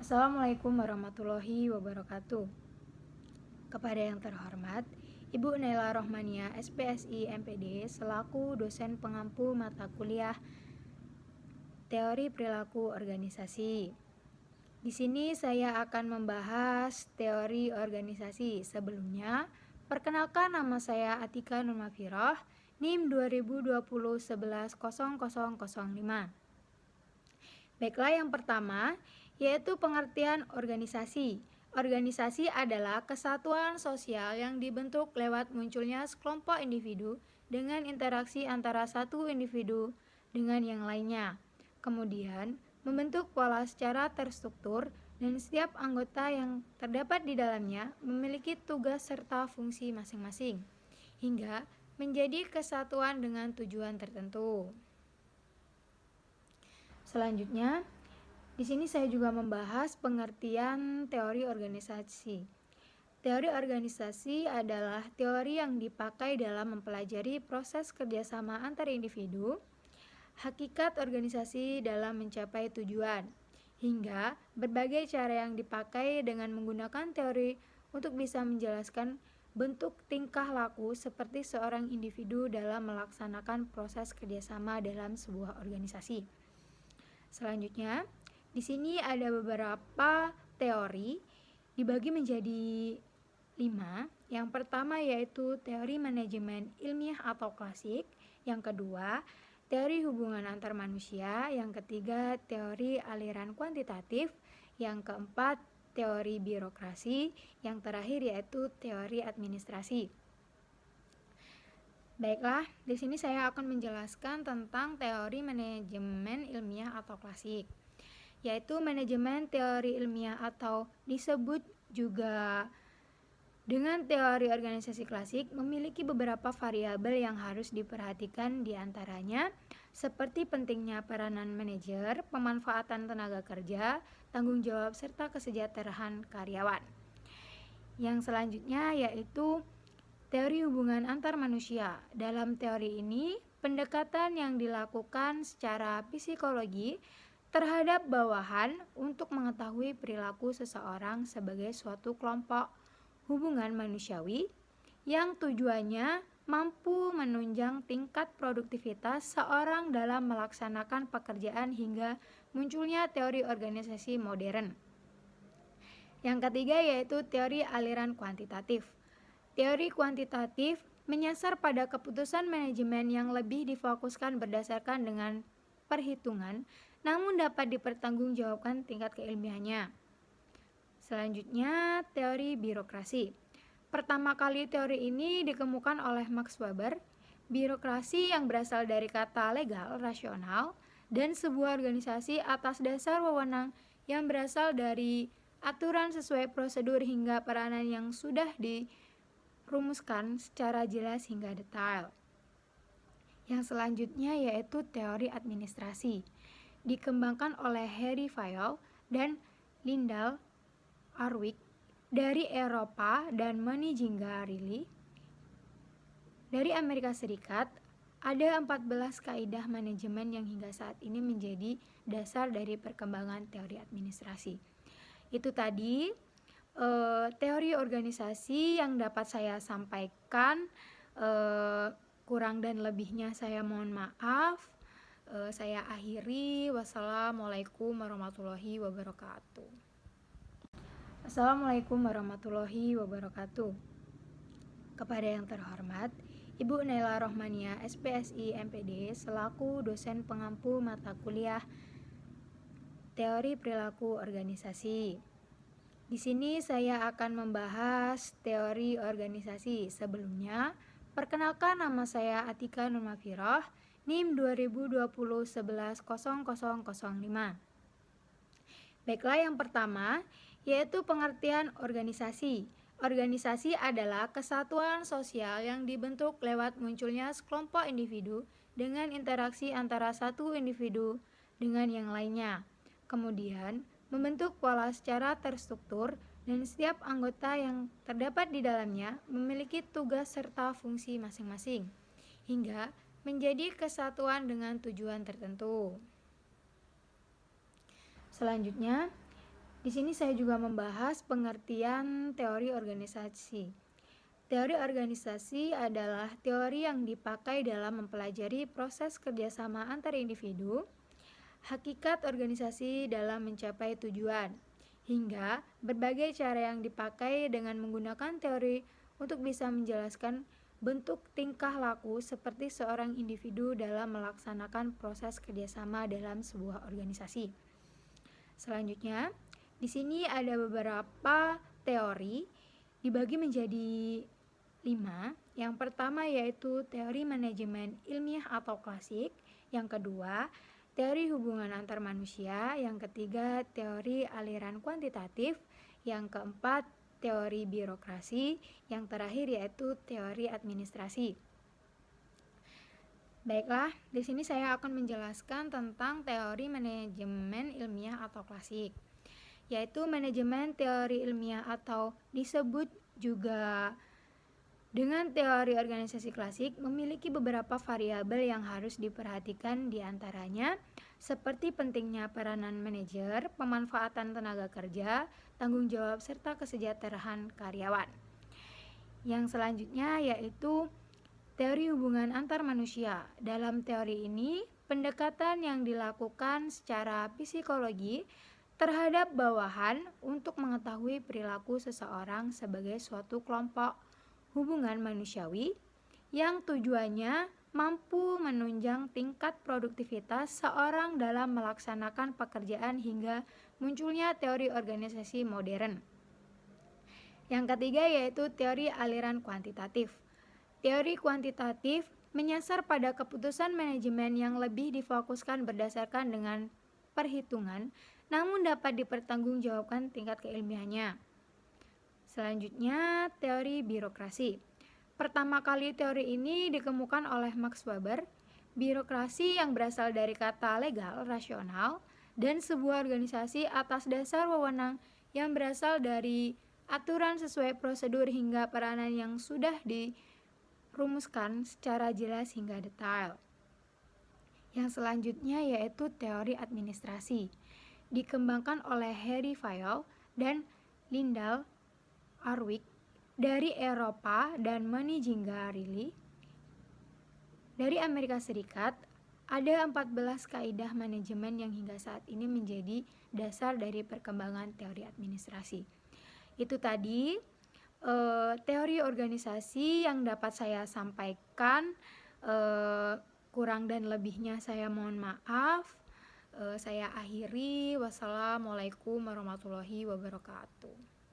Assalamualaikum warahmatullahi wabarakatuh. Kepada yang terhormat, Ibu Naila Rohmania, SPSI MPD, selaku dosen pengampu mata kuliah Teori Perilaku Organisasi. Di sini saya akan membahas teori organisasi. Sebelumnya, perkenalkan nama saya Atika Nurmafiroh, NIM 2020110005. Baiklah, yang pertama yaitu pengertian organisasi. Organisasi adalah kesatuan sosial yang dibentuk lewat munculnya sekelompok individu dengan interaksi antara satu individu dengan yang lainnya. Kemudian, membentuk pola secara terstruktur dan setiap anggota yang terdapat di dalamnya memiliki tugas serta fungsi masing-masing, hingga menjadi kesatuan dengan tujuan tertentu. Selanjutnya, di sini saya juga membahas pengertian teori organisasi. Teori organisasi adalah teori yang dipakai dalam mempelajari proses kerjasama antar individu, hakikat organisasi dalam mencapai tujuan, hingga berbagai cara yang dipakai dengan menggunakan teori untuk bisa menjelaskan bentuk tingkah laku seperti seorang individu dalam melaksanakan proses kerjasama dalam sebuah organisasi. Selanjutnya, di sini ada beberapa teori dibagi menjadi 5. Yang pertama yaitu teori manajemen ilmiah atau klasik. Yang kedua, teori hubungan antar manusia. Yang ketiga, teori aliran kuantitatif. Yang keempat, teori birokrasi. Yang terakhir yaitu teori administrasi. Baiklah, di sini saya akan menjelaskan tentang teori manajemen ilmiah atau klasik, yaitu manajemen teori ilmiah atau disebut juga dengan teori organisasi klasik memiliki beberapa variabel yang harus diperhatikan, diantaranya seperti pentingnya peranan manajer, pemanfaatan tenaga kerja, tanggung jawab, serta kesejahteraan karyawan. Yang selanjutnya yaitu teori hubungan antar manusia. Dalam teori ini, pendekatan yang dilakukan secara psikologi terhadap bawahan untuk mengetahui perilaku seseorang sebagai suatu kelompok hubungan manusiawi yang tujuannya mampu menunjang tingkat produktivitas seorang dalam melaksanakan pekerjaan hingga munculnya teori organisasi modern. Yang ketiga yaitu teori aliran kuantitatif. Teori kuantitatif menyasar pada keputusan manajemen yang lebih difokuskan berdasarkan dengan perhitungan, namun dapat dipertanggungjawabkan tingkat keilmiahannya. Selanjutnya, teori birokrasi. Pertama kali teori ini dikemukakan oleh Max Weber. Birokrasi yang berasal dari kata legal, rasional, dan sebuah organisasi atas dasar wewenang yang berasal dari aturan sesuai prosedur hingga peranan yang sudah dirumuskan secara jelas hingga detail. Yang selanjutnya yaitu teori administrasi, dikembangkan oleh Harry Fayol dan Lindell Arwick dari Eropa dan Mani Gingarelli dari Amerika Serikat. Ada 14 kaidah manajemen yang hingga saat ini menjadi dasar dari perkembangan teori administrasi. Itu tadi teori organisasi yang dapat saya sampaikan. Kurang dan lebihnya saya mohon maaf. Saya akhiri. Wassalamualaikum warahmatullahi wabarakatuh. Assalamualaikum warahmatullahi wabarakatuh. Kepada yang terhormat, Ibu Naila Rohmania, SPSI MPD, selaku dosen pengampu mata kuliah Teori Perilaku Organisasi. Di sini saya akan membahas teori organisasi. Sebelumnya, perkenalkan nama saya Atika Nurmafiroh, NIM 2020110005. Baiklah, yang pertama yaitu pengertian organisasi. Organisasi adalah kesatuan sosial yang dibentuk lewat munculnya sekelompok individu dengan interaksi antara satu individu dengan yang lainnya. Kemudian, membentuk pola secara terstruktur dan setiap anggota yang terdapat di dalamnya memiliki tugas serta fungsi masing-masing, hingga menjadi kesatuan dengan tujuan tertentu. Selanjutnya, Di sini saya juga membahas pengertian teori organisasi. Teori organisasi adalah teori yang dipakai dalam mempelajari proses kerjasama antar individu, hakikat organisasi dalam mencapai tujuan, hingga berbagai cara yang dipakai dengan menggunakan teori untuk bisa menjelaskan bentuk tingkah laku seperti seorang individu dalam melaksanakan proses kerjasama dalam sebuah organisasi. Selanjutnya, di sini ada beberapa teori dibagi menjadi 5. Yang pertama yaitu teori manajemen ilmiah atau klasik. Yang kedua, teori hubungan antar manusia. Yang ketiga, teori aliran kuantitatif. Yang keempat, teori birokrasi. Yang terakhir yaitu teori administrasi. Baiklah, di sini saya akan menjelaskan tentang teori manajemen ilmiah atau klasik, yaitu manajemen teori ilmiah atau disebut juga dengan teori organisasi klasik memiliki beberapa variabel yang harus diperhatikan, diantaranya seperti pentingnya peranan manajer, pemanfaatan tenaga kerja, tanggung jawab serta kesejahteraan karyawan. Yang selanjutnya yaitu teori hubungan antar manusia. Dalam teori ini, pendekatan yang dilakukan secara psikologi terhadap bawahan untuk mengetahui perilaku seseorang sebagai suatu kelompok hubungan manusiawi yang tujuannya mampu menunjang tingkat produktivitas seorang dalam melaksanakan pekerjaan hingga munculnya teori organisasi modern. Yang ketiga yaitu teori aliran kuantitatif. Teori kuantitatif menyasar pada keputusan manajemen yang lebih difokuskan berdasarkan dengan perhitungan, namun dapat dipertanggungjawabkan tingkat keilmiahannya. Selanjutnya, teori birokrasi. Pertama kali teori ini dikemukakan oleh Max Weber. Birokrasi yang berasal dari kata legal, rasional, dan sebuah organisasi atas dasar wewenang yang berasal dari aturan sesuai prosedur hingga peranan yang sudah dirumuskan secara jelas hingga detail. Yang selanjutnya yaitu teori administrasi, dikembangkan oleh Harry Fayol dan Lyndall Arwick dari Eropa dan Mani Zingarilli dari Amerika Serikat. Ada 14 kaidah manajemen yang hingga saat ini menjadi dasar dari perkembangan teori administrasi. Itu tadi teori organisasi yang dapat saya sampaikan. Kurang dan lebihnya saya mohon maaf. Saya akhiri. Wassalamualaikum warahmatullahi wabarakatuh.